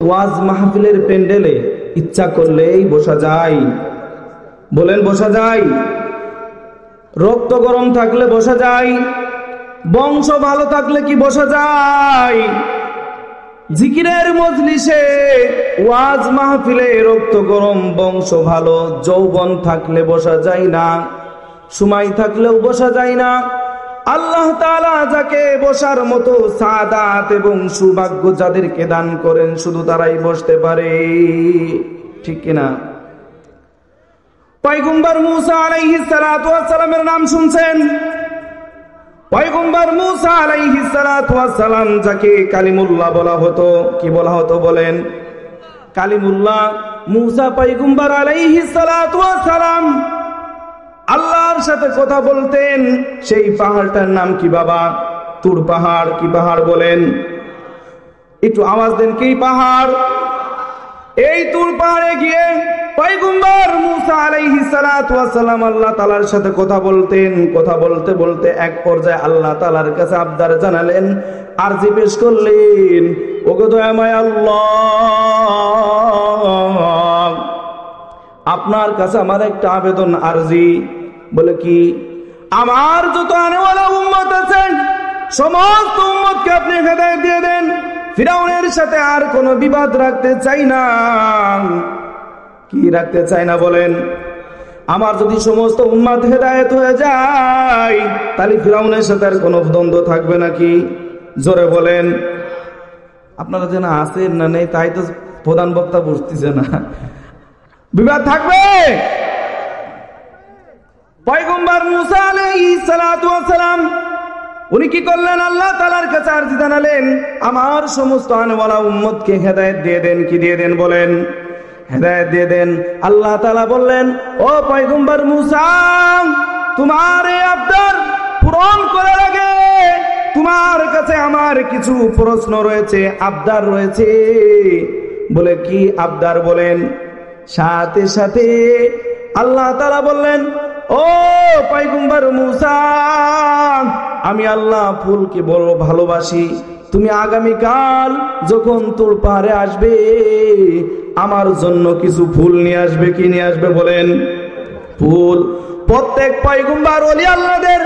ওয়াজ মাহফিলের প্যান্ডেলে ইচ্ছা করলেই বসা যায়। বলেন বসা যায়? রক্ত গরম থাকলে বসা যায়, বংশ ভালো থাকলে কি বসা যায়? জিকিরের মজলিসে ওয়াজ মাহফিলে রক্ত গরম, বংশ ভালো, যৌবন থাকলে বসা যায় না, সময় থাকলেও বসা যায় না। আল্লাহ তাআলা যাকে বসার মতো সাদাত এবং সৌভাগ্য যাদেরকে দান করেন শুধু তারাই বসতে পারে, ঠিক কিনা? পয়গম্বর মুসা আলাইহিস সালাতু ওয়াস সালামের নাম শুনছেন? পয়গম্বর মুসা আলাইহিস সালাতু ওয়াস সালাম যাকে কালিমুল্লাহ বলা হতো, কি বলা হতো বলেন? কালিমুল্লাহ। মুসা পয়গম্বর আলাইহিস সালাতু ওয়াস সালাম আল্লাহর সাথে কথা বলতেন। সেই পাহাড়টার নাম কি বাবা? তুর পাহাড়। কি পাহাড় বলেন? একটু আওয়াজ দেন, কি পাহাড়? এই তুর পাহাড়ে গিয়ে পয়গম্বর মুসা আলাইহিস সালাতু ওয়াস সালাম আল্লাহ তাআলার সাথে কথা বলতেন। কথা বলতে বলতে এক পর্যায়ে আল্লাহ তাআলার কাছে আবদার জানালেন, আরজি পেশ করলেন, ওগো দয়াময় আল্লাহ, আপনার কাছে আমার একটা আবেদন, আরজি। বলে কি? আমার যত আনেওয়ালা উম্মত আছেন সমস্ত উম্মতকে আপনি হেদায়েত দিয়ে দেন। ফিরাউনের সাথে আর কোনো বিবাদ রাখতে চাই না। কি রাখতে চাই না বলেন? আমার যদি সমস্ত উম্মত হেদায়েত হয়ে যায় তাহলে ফিরাউনের সাথে আর কোনো দ্বন্দ্ব থাকবে নাকি? জোরে বলেন। আপনারা যেন আছেন না নেই তাই তো প্রধান বক্তা বুঝতেছে না। বিবাদ থাকবে? পয়গম্বর মুসা আলাইহিস সালাতু ওয়াস সালাম উনি কি করলেন? আল্লাহ তাআলার কাছে আরজি জানালেন, আমার সমস্ত আনেওয়ালা উম্মতকে হেদায়েত দিয়ে দেন। কি দিয়ে দেন বলেন? হেদায়েত দিয়ে দেন। আল্লাহ তাআলা বললেন, ও পয়গম্বর মুসা, তোমার এই আবদার পূরণ করার আগে তোমার কাছে আমার কিছু প্রশ্ন রয়েছে, আবদার রয়েছে। বলে কি আবদার বলেন? সাথে সাথে আল্লাহ তাআলা বললেন, ও পয়গম্বর মুসা, আমি আল্লাহ ফুলকে বড় ভালোবাসি। তুমি আগামীকাল যখন তোর পাহাড়ে আসবে আমার জন্য কিছু ফুল নিয়ে আসবে। কি নিয়ে আসবে বলেন? ফুল। প্রত্যেক পয়গম্বর ওলি আল্লাহদের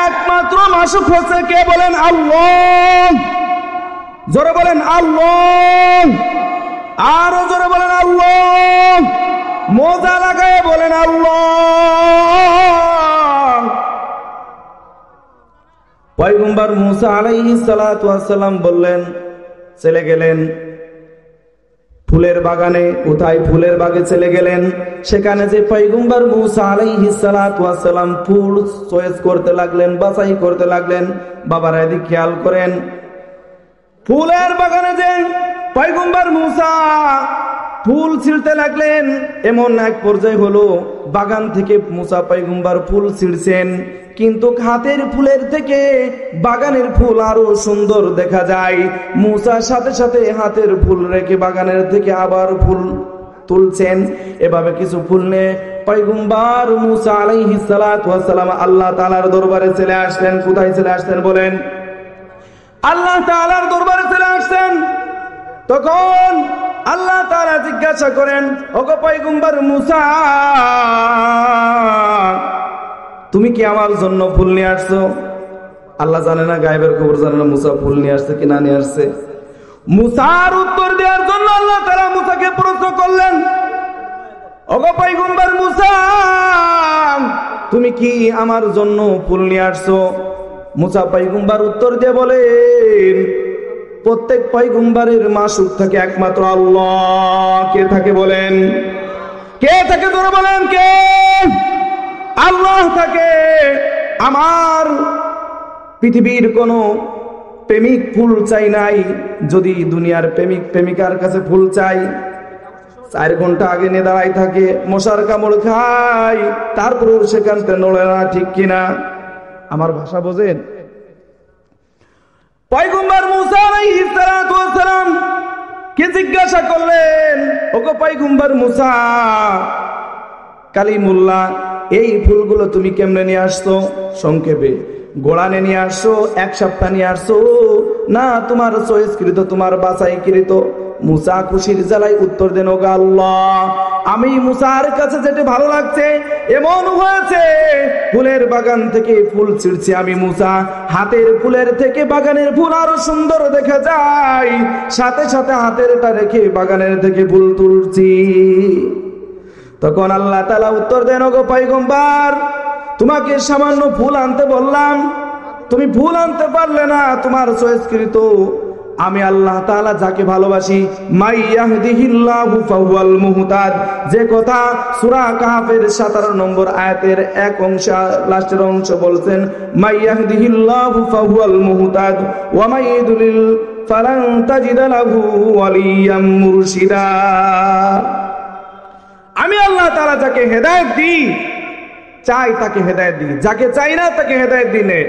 একমাত্র মাসুক হচ্ছে কে বলেন? আল্লাহ। জোরে বলেন আল্লাহ। আরো জোরে বলেন আল্লাহ। মোজা লাগায় বলেন আল্লাহ। পয়গম্বর মুসা আলাইহিস সালাতু ওয়াস সালাম বললেন, চলে গেলেন ফুলের বাগানে। কোথায়? ফুলের বাগে চলে গেলেন। সেখানে যে পয়গম্বর মুসা আলাইহিস সালাতু ওয়াস সালাম ফুল চয়েস করতে লাগলেন, বাছাই করতে লাগলেন। বাবারা এদিকে খেয়াল করেন, ফুলের বাগানে যে পয়গম্বর মুসা ফুল ছিঁড়তে লাগলেন, এমন এক পর্যায়ে হলো বাগান থেকে মুসা পয়গম্বর ফুল ছিঁড়ছেন, কিন্তু হাতের ফুলের থেকে বাগানের ফুল আরো সুন্দর দেখা যায়। মুসা সাথে সাথে হাতের ফুল রেখে বাগানের থেকে আবার ফুল তুলছেন। এভাবে কিছু ফুল নিয়ে পয়গম্বর মুসা আলাইহিস সালাতু ওয়াস সালাম আল্লাহ তাআলার দরবারে চলে আসলেন। কোথায় চলে আসলেন বলেন? আল্লাহ তাআলার দরবারে চলে আসলেন। তখন আল্লাহ তাআলা জিজ্ঞাসা করেন, ওগো পয়গম্বর মুসা, তুমি কি আমার জন্য ফুল নিয়ে আসছো? আল্লাহ জানে না, গায়েবের খবর জানে না মুসা ফুল নিয়ে আসছে কি না নিয়ে আসছে। মুসার উত্তর দেওয়ার জন্য আল্লাহ তাআলা মুসাকে প্রশ্ন করলেন, ওগো পয়গম্বর মুসা, তুমি কি আমার জন্য ফুল নিয়ে আসছো? মুসা পয়গম্বর উত্তর দিয়ে বলেন, প্রত্যেক পয়গম্বরের মাসুক থাকে একমাত্র আল্লাহ। কে থাকে বলেন? কে থাকে? ধরে বলেন কে? আল্লাহ থাকে। আমার পৃথিবীর কোনো প্রেমিক ফুল চাই নাই। যদি দুনিয়ার প্রেমিক প্রেমিকার কাছে ফুল চাই, 4 ঘন্টা আগে নিয়ে দাঁড়াই থাকে, মশার কামড় খায়, তারপরেও সেখান থেকে নড়ে না। ঠিক কিনা? আমার ভাষা বোঝেন? পয়গম্বর মুসা আলাইহিস সালাতু ওয়াস সালাম কে জিজ্ঞাসা করলেন, ওগো পয়গম্বর মুসা, কালিমুল্লাহ এই ফুলগুলো তুমি কেমনে নিয়ে আসছো? সংক্ষেপে, গোড়ানে নিয়ে আসছো, 1 সপ্তাহ নিয়ে আসছো, না তোমার চয়েসকৃত, তোমার বাছাইকৃত মুসা খুশির জ্বালায় উত্তর দেন, ওগো আল্লাহ, আমি মুসার কাছে যেটা ভালো লাগছে এমন হয়েছে, ফুলের বাগান থেকে ফুল ছিঁড়ছি আমি মুসা, হাতের ফুলের থেকে বাগানের ফুল আরো সুন্দর দেখা যায়, সাথে সাথে হাতেরটা রেখে বাগানের থেকে ফুল তুলছি। তখন আল্লাহ তাআলা উত্তর দেন, ওগো পয়গম্বর, তোমাকে সামান্য ফুল আনতে বললাম, তুমি ফুল আনতে পারলে না, তোমার চয়েসকৃত আমি আল্লাহ তাআলা যাকে ভালোবাসি, মাই ইয়াহদিহিল্লাহু ফাহুয়াল মুহতাদ, যে কথা সূরা কাহফের 17 নম্বর আয়াতের এক অংশ লাস্টের অংশ বলছেন, মাই ইয়াহদিহিল্লাহু ফাহুয়াল মুহতাদ ওয়া মাই ইউদ্লিল ফালান তাজিদা লাহু ওয়ালিয়াম মুরশিদা। আমি আল্লাহ তাআলা যাকে হেদায়েত দিই, চাই তাকে হেদায়েত দিই, যাকে চাই না তাকে হেদায়েত দিই না,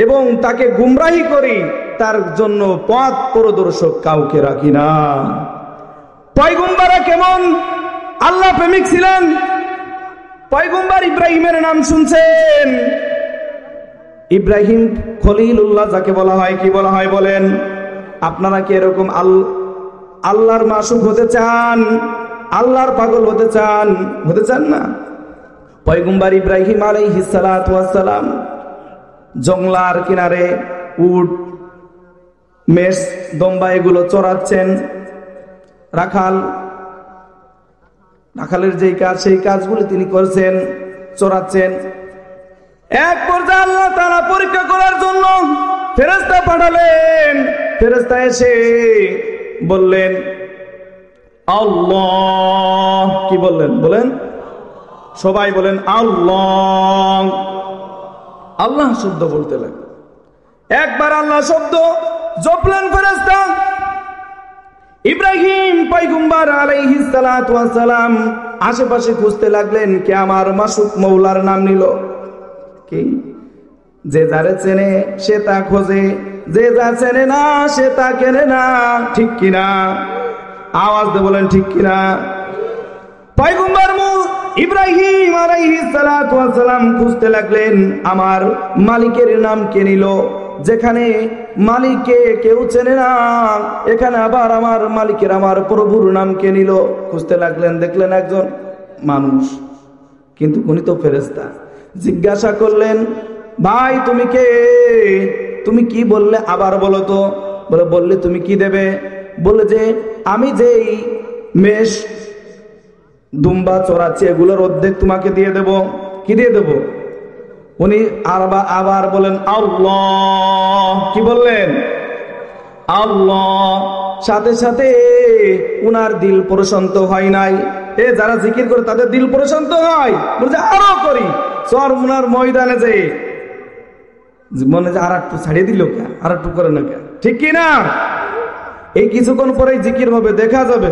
এবং তাকে গুমরাহি করি, তার জন্য পথ প্রদর্শক কাউকে রাখি না। পয়গম্বররা কেমন আল্লাহ প্রেমিক ছিলেন? পয়গম্বর ইব্রাহিমের নাম শুনছেন, ইব্রাহিম খলিলুল্লাহ যাকে বলা হয়, কি বলা হয় বলেন? আপনারা কি এরকম আল্লাহর মাসুক হতে চান? আল্লাহর পাগল হতে চান? হতে চান না? পয়গম্বর ইব্রাহিম আলাইহিস সালাতু ওয়াস সালাম জংলার কিনারে উট, মেষ, দম্বা এগুলো চড়াচ্ছেন। রাখালের যেই কাজ সেই কাজগুলো তিনি করছেন, চড়াচ্ছেন। এক পর্যায়ে আল্লাহ তাআলা পরীক্ষা করার জন্য ফেরেশতা পাঠালেন। ফেরেশতা এসে বললেন আল্লাহ, কি বললেন বলেন? সবাই বলেন আল্লাহ। আল্লাহ শব্দ বলতে লাগলো। একবার আল্লাহ শব্দ জপলেন ফেরেশতা। ইব্রাহিম পয়গম্বর আলাইহিস সালাতু ওয়াস সালাম আশেপাশে খুঁজতে লাগলেন, কে আমার মাসুক মৌলার নাম নিল। কি? যে যারে চেনে সে তা খোঁজে, যে যা চেনে না সে তা কেনে না, ঠিক কিনা? আওয়াজ দিয়ে বলেন ঠিক কিনা? পয়গম্বর ইব্রাহিম আলাইহিস সালাতু ওয়াস সালাম খুঁজতে লাগলেন, আমার মালিকের নাম কে নিল। যেখানে মালিককে কেউ চেনে না, এখানে আবার আমার মালিকের, আমার প্রভুর নাম কে নিল। খুঁজতে লাগলেন, দেখলেন একজন মানুষ, কিন্তু উনি তো ফেরেশতা। জিজ্ঞাসা করলেন, ভাই তুমি কে? তুমি কি বললে আবার বলো তো। বললে তুমি কি দেবে? বলে যে আমি যেই মেষ দুম্বা চড়াচ্ছি এগুলোর অর্ধেক তোমাকে দিয়ে দেব। কি দিয়ে দেব? উনি আবার বলেন আল্লাহ। কি বললেন? আল্লাহ। সাথে সাথে উনার দিল প্রশান্ত হয় নাই। যারা জিকির করে তাদের দিল প্রশান্ত হয়, বলছে আরো করি। চর উনার ময়দানে যে মনে যে আর একটু ছাড়িয়ে দিল, কে আর একটু করে না, কে ঠিক কিনা? এই কিছুক্ষণ পরেই জিকির হবে, দেখা যাবে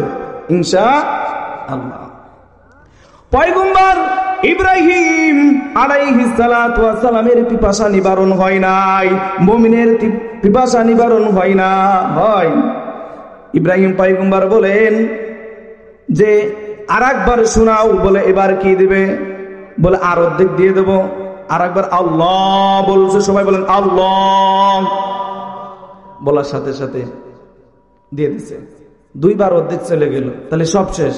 ইনশাআল্লাহ। পয়গম্বর ইব্রাহিম আলাইহিস সালাতু ওয়াস সালামের পিপাসা নিবারণ হয় নাই, মুমিনের পিপাসা নিবারণ হয় না। হয় ইব্রাহিম পয়গম্বর বলেন যে আরেকবার শোনাও। বলে এবার কি দিবে? বলে আর অর্ধেক দিয়ে দেব। আরেকবার আল্লাহ বলছে, সবাই বলেন আল্লাহ। বলার সাথে সাথে দিয়ে দিছে। দুইবার অর্ধেক চলে গেল, তাহলে সব শেষ।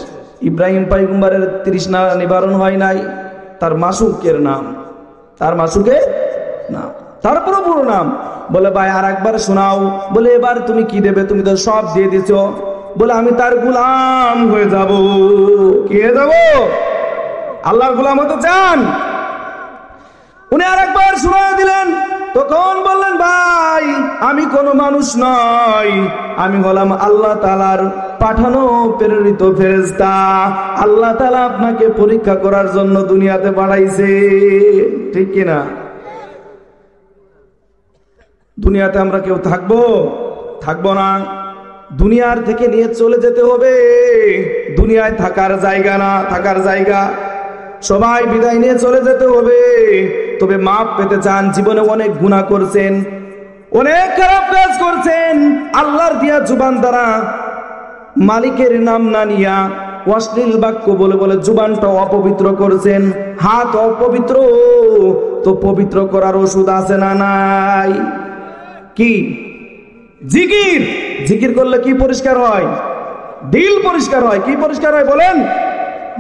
ইব্রাহিম পয়গম্বরের তৃষ্ণা নিবারণ হয় নাই, তার মাসুকের নাম, তার মাসুকের নাম, তার প্রভুর নাম। বলে ভাই আর একবার শোনাও। বলে এবার তুমি কি দেবে? তুমি তো সব দিয়ে দিছো। বলে আমি তার গোলাম হয়ে যাব। কি হয়ে যাব? আল্লাহর গোলাম হতে চান? উনি আর একবার শোনা দিলেন। তখন বললেন, ভাই আমি কোনো মানুষ নই, আমি হলাম আল্লাহ তাআলার পাঠানো প্রেরিত ফেরেশতা। আল্লাহ তাআলা আপনাকে পরীক্ষা করার জন্য দুনিয়াতে পাঠাইছে, ঠিক কিনা? দুনিয়াতে আমরা কেউ থাকবো না। দুনিয়ার থেকে নিয়ে চলে যেতে হবে। দুনিয়ায় থাকার জায়গা না, থাকার জায়গা। সবাই বিদায় নিয়ে চলে যেতে হবে। তবে মাপ পেতে চান, জীবনে অনেক গুনাহ করছেন, অনেক খারাপ কাজ করছেন, আল্লাহর দিয়া জুবান দ্বারা মালিকের নাম না নিয়া অশ্লীল বাক্য বলে বলে জুবানটা অপবিত্র করছেন, হাত অপবিত্র। তো পবিত্র করার ওষুধ আছে না নাই? কি? জিকির। জিকির করলে কি পরিষ্কার হয়? দিল পরিষ্কার হয়। কি পরিষ্কার হয় বলেন?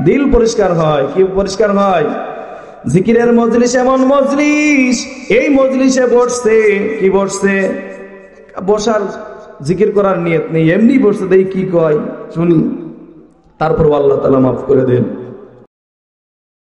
দিল পরিষ্কার হয়। কি পরিষ্কার হয়? জিকিরের মজলিস এমন মজলিস, এই মজলিসে বসছে, কি বসছে? বসার জিকির করার নিয়ত নেই, এমনি বসছে, দেই কি কয় শুনি, তারপর আল্লাহ তাআলা মাফ করে দেন।